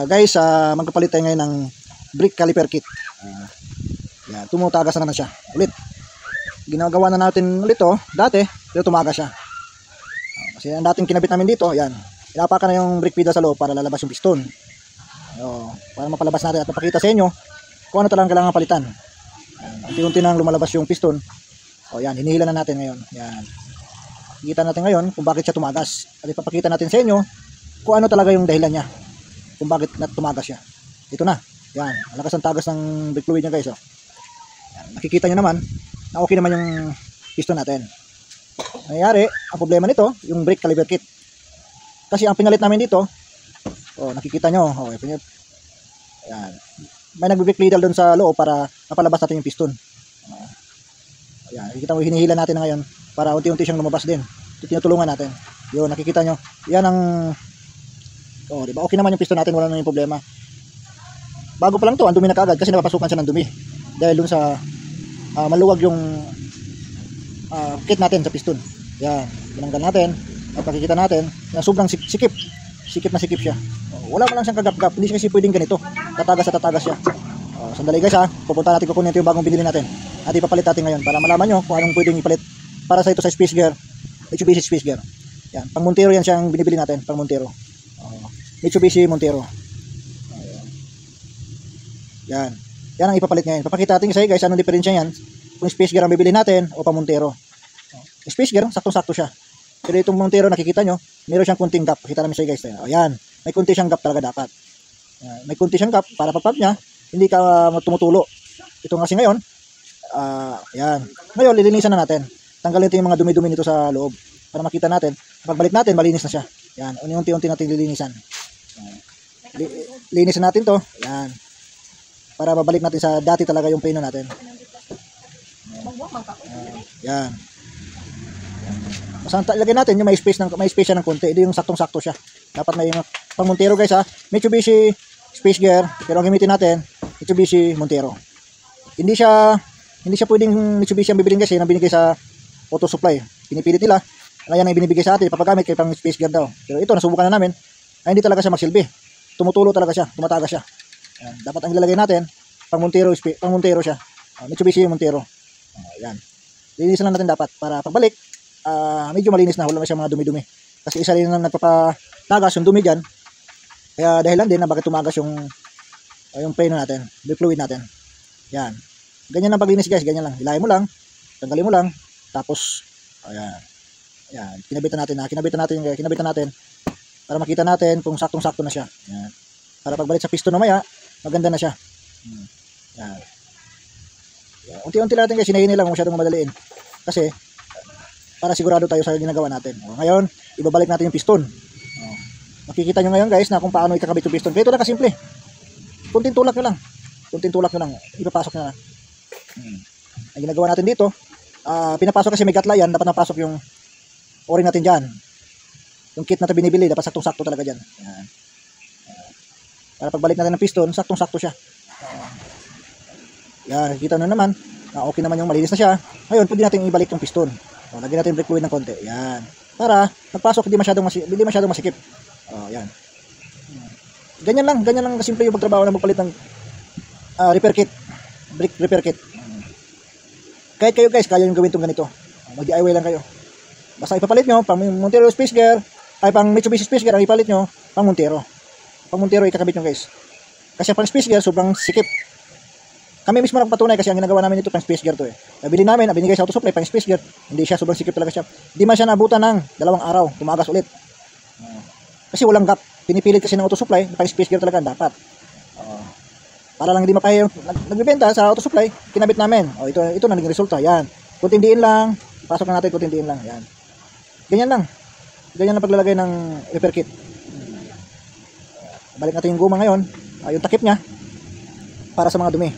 Guys, magpapalit tayo ngayon ng brake caliper kit. Yan, tumutagas na naman siya. Ulit. Ginagawa na natin ulit dati, pero tumagas siya. Kasi ang dating kinabit namin dito, yan. Inapakan na yung brake pedal sa loob para lalabas yung piston. Para mapalabas natin at mapakita sa inyo kung ano talagang kailangan palitan. Unti-unti nang lumalabas yung piston. Yan, hinihila na natin ngayon. Yan. Kita natin ngayon kung bakit siya tumagas. At ipapakita natin sa inyo kung ano talaga yung dahilan niya. Kung bakit tumagas siya. Ito na. Yan. Malakas ang tagas ng brake fluid niya, guys. Yan. Nakikita nyo naman na okay naman yung piston natin. Nangyayari, ang problema nito, yung brake caliper kit. Kasi ang pinalit namin dito, nakikita nyo. Yan. May nag-brake pedal doon sa loob para mapalabas natin yung piston. Yan. Nakikita mo, hinihila natin na ngayon para unti-unti siyang lumabas din. Ito tinutulungan natin. Yun, nakikita nyo. Yan ang diba? Okay naman yung piston natin, wala na yung problema. Bago pa lang to, ang dumi na kaagad kasi napapasukan siya ng dumi. Dahil dun sa maluwag yung kit natin sa piston. Yan, tinanggal natin. At makikita natin na sobrang sikip. Sikip na sikip siya. Wala man lang siyang kagap-gap. Hindi siya kasi pwedeng ganito. Tatagas at tatagas siya. Sandali guys pupunta natin, kukunin ito yung bagong binili natin. At ipapalit natin ngayon para malaman nyo kung anong pwedeng ipalit para sa ito sa space gear. Mitsubishi space gear. Yan, pang Montero yan siyang binibili natin, pang Montero. Mitsubishi Montero. Yan. Yan ang ipapalit ngayon. Papakita natin sa guys anong diferensya yan. Kung space gear ang bibili natin o pa Montero. Space gear, saktong-sakto siya. Pero itong Montero nakikita nyo, meron siyang kunting gap. Pakita namin sa guys. Ayan. May kunti siyang gap talaga dapat. May kunti siyang gap para pag-pump niya, hindi ka tumutulo. Ito kasi ngayon, yan. Ngayon, lilinisan na natin. Tanggalin ito yung mga dumi-dumi nito sa loob. Para makita natin, pagbalik natin, malinis na siya. Yan. Unti-unti natin lilinisan. Linisin natin to. Yan. Para babalik natin sa dati talaga yung pino natin. Yan. Basta ilagay natin yung may space siya ng konti. Ito yung saktong-sakto siya. Dapat may pang Montero guys Mitsubishi space gear, pero ang gamitin natin Mitsubishi Montero. Hindi siya pwedeng Mitsubishi ang bibilin kasi nang binigay sa auto supply. Pinipilit nila. Ayan ang binibigay sa atin, papagamit kay pang space gear daw. Pero ito nasubukan na namin. Ay hindi talaga siya magsilbi. Tumutulo talaga siya, tumatagas siya. Yan. Dapat ang ilalagay natin pang Montero siya. Mitsubishi Montero. Yan. Linisan lang natin dapat para pagbalik medyo malinis na, wala na siya mga dumi-dumi. Kasi isa rin ang nagpapatagas yung dumi diyan. Kaya dahilan din na bakit tumagas yung preno natin, brake fluid natin. Yan. Ganyan lang paglinis guys, ganyan lang. Hilahin mo lang, tanggalin mo lang, tapos ayan. Yan, kinabitan natin para makita natin kung saktong-sakto na siya. Yan. Para pagbalik sa piston mamaya, maganda na siya. Yan. Yan. Unti-unti natin guys, hinahin lang, masyadong madaliin. Kasi para sigurado tayo sa ginagawa natin. Ngayon, ibabalik natin yung piston. Makikita nyo ngayon guys na kung paano ikakabit yung piston. Kaya ito lang kasimple. Kunting tulak nyo lang. Ipapasok nyo na. Ang ginagawa natin dito, pinapasok kasi may gatla yan, dapat napasok yung o-ring natin dyan. Yung kit na ito binibili, dapat saktong-sakto talaga dyan. Yan. Para pagbalik natin ng piston, saktong-sakto siya. Yan, nakikita nyo naman na okay naman yung malinis na siya. Ngayon, pwede natin ibalik yung piston. Lagyan natin brake fluid ng konti. Yan. Para pagpasok hindi masyadong masikip. Yan. Ganyan lang kasimple yung pagtrabaho ng magpalit ng repair kit. Brake repair kit. Kahit kayo guys, kaya yung gawin itong ganito. Mag-DIY lang kayo. Basta ipapalit nyo pang Montero space gear, ay pang Mitsubishi space gear, ang ipalit nyo pang Montero. Pang Montero ikakabit nyo guys. Kasi pang space gear sobrang sikip. Kami mismo nagpatunay kasi ang ginagawa namin ito pang space gear to Nabili namin, binigay sa auto supply pang space gear. Hindi siya, sobrang sikip talaga siya. Hindi man siya naabutan ng 2 araw, tumagas ulit. Kasi walang gap. Pinipilit kasi ng auto supply, pang space gear talaga dapat. Para lang hindi mapahiya nagbebenta sa auto supply, kinabit namin. Ito na naging resulta. Yan. Kunting diin lang, pasok na natin kunting diin lang. Yan. Ganyan lang. Ganyan lang paglalagay ng repair kit. Balik natin yung guma ngayon, yung takip niya para sa mga dumi.